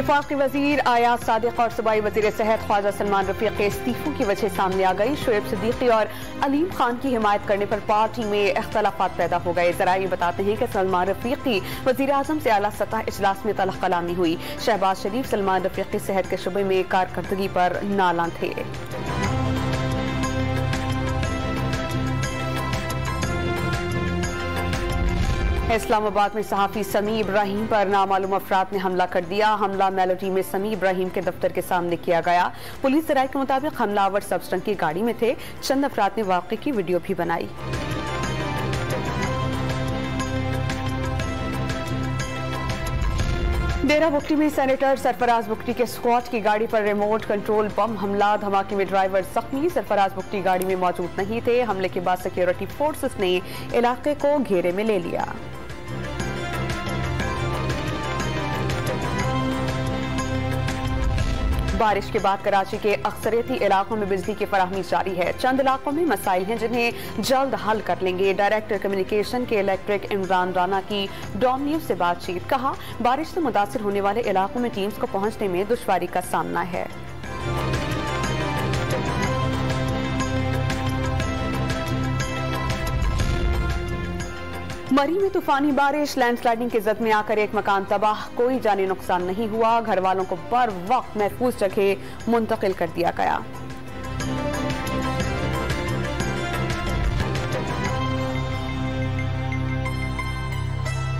वफाकी वजीर आयाज सादिक और सूबाई वजीर सेहत ख्वाजा सलमान रफीक के इस्तीफों की वजह सामने आ गई। शोएब सिद्दीकी और अलीम खान की हिमायत करने पर पार्टी में इख्तलाफात पैदा हो गए। जराये बताते हैं कि सलमान रफीकी वजीर आजम से आला सतह इजलास में तलख कलामी हुई। शहबाज शरीफ सलमान रफीकी सेहत के शुबे में कारकर्दगी पर नालां थे। इस्लामाबाद में सहाफी समी इब्राहिम पर नामालूम अफराद ने हमला कर दिया। हमला मेलोडी में समी इब्राहिम के दफ्तर के सामने किया गया। पुलिस राय के मुताबिक हमलावर सब्सरंग की गाड़ी में थे। चंद अफराद ने वाक़े की वीडियो भी बनाई। डेरा बुगटी में सेनेटर सरफराज बुगटी के स्क्वाड की गाड़ी पर रिमोट कंट्रोल बम हमला। धमाके में ड्राइवर जख्मी। सरफराज बुगटी गाड़ी में मौजूद नहीं थे। हमले के बाद सिक्योरिटी फोर्सेस ने इलाके को घेरे में ले लिया। बारिश के बाद कराची के अक्सरियती इलाकों में बिजली की फराहमी जारी है। चंद इलाकों में मसाइल हैं जिन्हें जल्द हल कर लेंगे। डायरेक्टर कम्युनिकेशन के इलेक्ट्रिक इमरान राना की डॉन न्यूज से बातचीत। कहा, बारिश से मुतासिर होने वाले इलाकों में टीम्स को पहुंचने में दुश्वारी का सामना है। मरी में तूफानी बारिश। लैंडस्लाइडिंग की जद में आकर एक मकान तबाह। कोई जानी नुकसान नहीं हुआ। घर वालों को बर वक्त महफूज जगह मुंतकिल कर दिया गया।